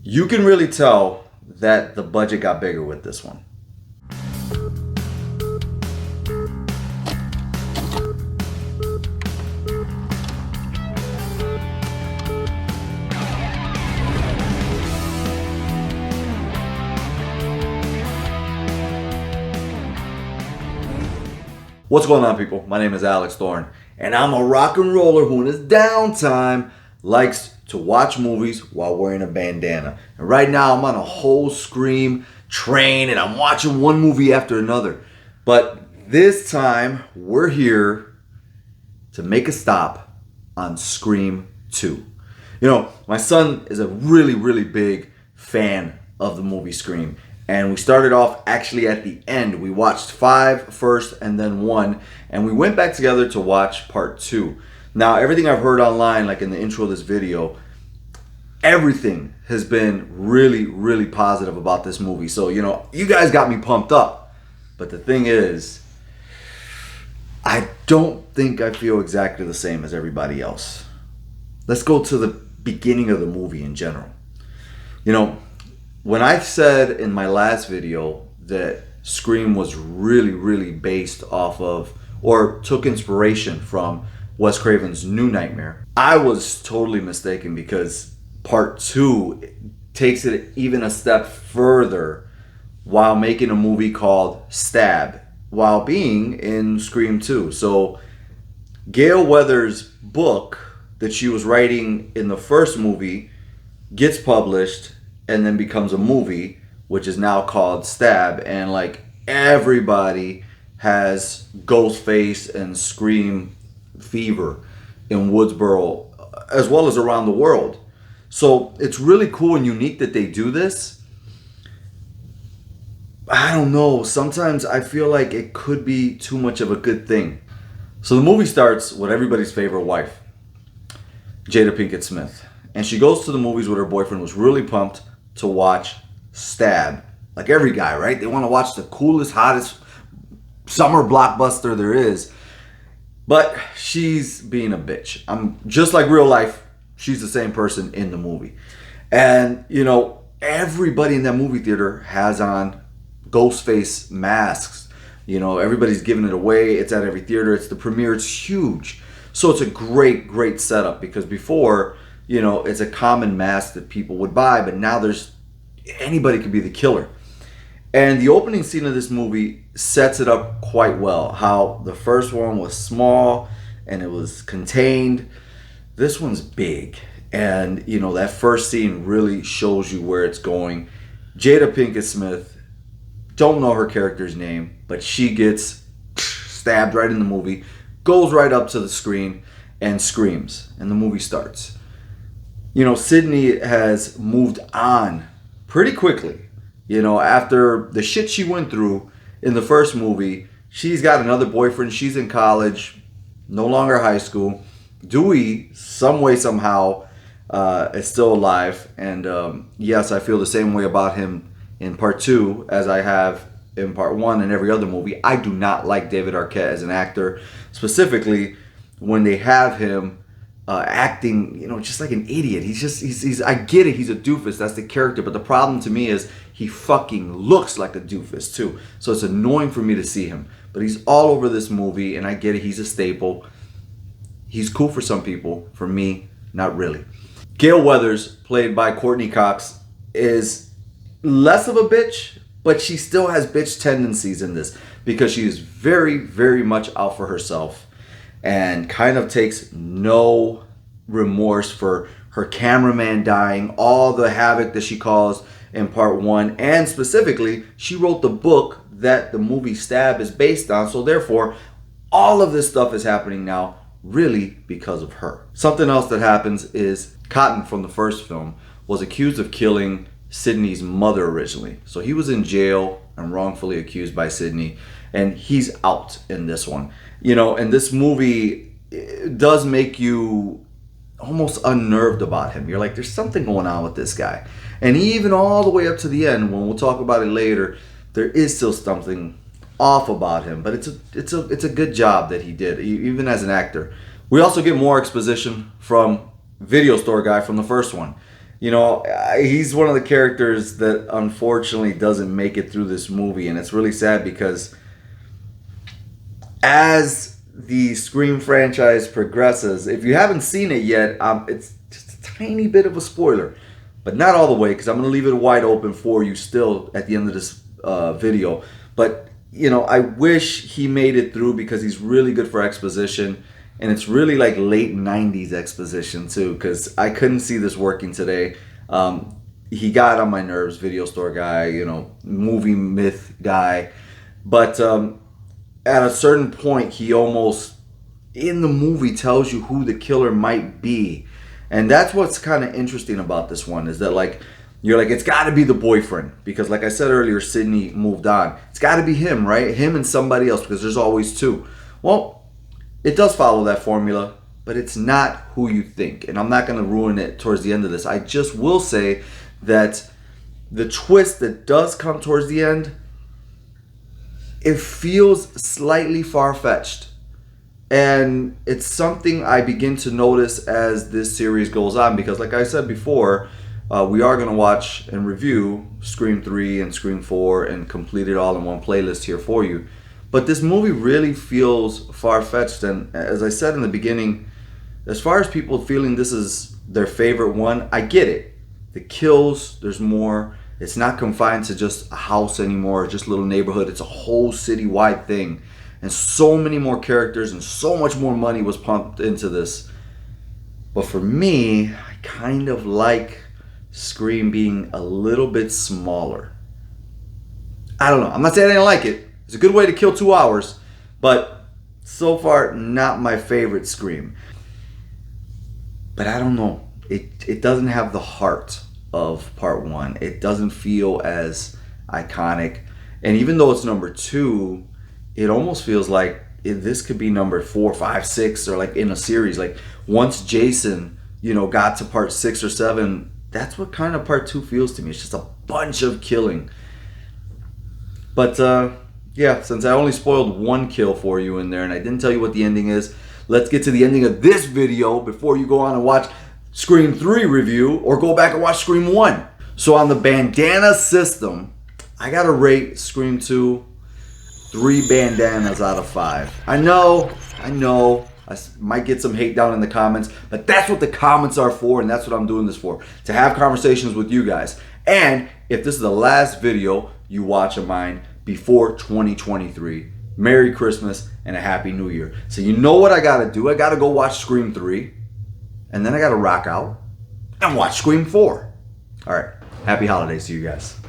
You can really tell that the budget got bigger with this one. What's going on, people? My name is Alex Thorn, and I'm a rock and roller who in his downtime likes to watch movies while wearing a bandana. And right now I'm on a whole Scream train and I'm watching one movie after another. But this time we're here to make a stop on Scream 2. You know, my son is a really big fan of the movie Scream. And we started off actually at the end. We watched 5 first and then 1. And we went back together to watch part 2. Now, everything I've heard online, like in the intro of this video, everything has been really positive about this movie. So, you know, you guys got me pumped up. But the thing is, I don't think I feel exactly the same as everybody else. Let's go to the beginning of the movie in general. You know, when I said in my last video that Scream was really based off of, or took inspiration from, Wes Craven's New Nightmare, I was totally mistaken, because part 2 takes it even a step further while making a movie called Stab, while being in Scream 2. So Gale Weathers' book that she was writing in the first movie gets published and then becomes a movie, which is now called Stab, and like everybody has Ghostface and Scream fever in Woodsboro as well as around the world. So it's really cool and unique that they do this. I don't know, sometimes I feel like it could be too much of a good thing. So the movie starts with everybody's favorite wife, Jada Pinkett Smith, and she goes to the movies with her boyfriend, was really pumped to watch Stab. Like every guy, right? They want to watch the coolest, hottest summer blockbuster there is. But she's being a bitch. I'm just like real life. She's the same person in the movie. And, you know, everybody in that movie theater has on Ghostface masks. You know, everybody's giving it away. It's at every theater. It's the premiere. It's huge. So it's a great setup, because before, you know, it's a common mask that people would buy, but now anybody could be the killer. And the opening scene of this movie sets it up quite well. How the first one was small and it was contained. This one's big. And, you know, that first scene really shows you where it's going. Jada Pinkett Smith, don't know her character's name, but she gets stabbed right in the movie, goes right up to the screen and screams, and the movie starts. You know, Sydney has moved on pretty quickly. You know, after the shit she went through in the first movie, she's got another boyfriend. She's in college, no longer high school. Dewey, some way, somehow, is still alive. And yes, I feel the same way about him in part 2 as I have in part 1 and every other movie. I do not like David Arquette as an actor, specifically when they have him acting, you know, just like an idiot. He's I get it, he's a doofus, that's the character, but the problem to me is he fucking looks like a doofus too. So it's annoying for me to see him. But he's all over this movie, and I get it, he's a staple. He's cool for some people. For me, not really. Gale Weathers, played by Courtney Cox, is less of a bitch, but she still has bitch tendencies in this, because she is very much out for herself and kind of takes no remorse for her cameraman dying, all the havoc that she caused in part 1, and specifically, she wrote the book that the movie Stab is based on, so therefore, all of this stuff is happening now really because of her. Something else that happens is Cotton from the first film was accused of killing Sydney's mother originally. So he was in jail and wrongfully accused by Sydney, and he's out in this one. You know, and this movie does make you almost unnerved about him. You're like, there's something going on with this guy. And even all the way up to the end, when we'll talk about it later, there is still something off about him. But it's a good job that he did, even as an actor. We also get more exposition from Video Store Guy from the first one. You know, he's one of the characters that unfortunately doesn't make it through this movie, and it's really sad because as the Scream franchise progresses, if you haven't seen it yet, it's just a tiny bit of a spoiler, but not all the way, because I'm going to leave it wide open for you still at the end of this video. But, you know, I wish he made it through because he's really good for exposition, and it's really like late 90s exposition too, because I couldn't see this working today. He got on my nerves, video store guy, you know, movie myth guy. But at a certain point, he almost, in the movie, tells you who the killer might be. And that's what's kind of interesting about this one, is that, like, you're like, it's got to be the boyfriend. Because like I said earlier, Sydney moved on. It's got to be him, right? Him and somebody else, because there's always two. Well, it does follow that formula, but it's not who you think. And I'm not going to ruin it towards the end of this. I just will say that the twist that does come towards the end, it feels slightly far-fetched. And it's something I begin to notice as this series goes on, because like I said before, we are going to watch and review Scream 3 and Scream 4 and complete it all in one playlist here for you. But this movie really feels far-fetched, and as I said in the beginning, as far as people feeling this is their favorite one, I get it. The kills, there's more. It's not confined to just a house anymore, just a little neighborhood. It's a whole city-wide thing. And so many more characters and so much more money was pumped into this. But for me, I kind of like Scream being a little bit smaller. I don't know. I'm not saying I didn't like it. It's a good way to kill 2 hours, but so far, not my favorite Scream. But I don't know. It doesn't have the heart of part 1. It doesn't feel as iconic. And even though it's number 2, it almost feels like this could be number 4, 5, 6, or like in a series. Like once Jason, you know, got to part 6 or 7, that's what kind of part 2 feels to me. It's just a bunch of killing. But yeah, since I only spoiled one kill for you in there and I didn't tell you what the ending is, let's get to the ending of this video before you go on and watch Scream 3 review or go back and watch Scream 1. So on the bandana system, I gotta rate Scream 2 3 bandanas out of 5. I know, I might get some hate down in the comments, but that's what the comments are for, and that's what I'm doing this for, to have conversations with you guys. And if this is the last video you watch of mine before 2023, Merry Christmas and a Happy New Year. So you know what I gotta do? I gotta go watch Scream 3, and then I gotta rock out and watch Scream 4. All right, happy holidays to you guys.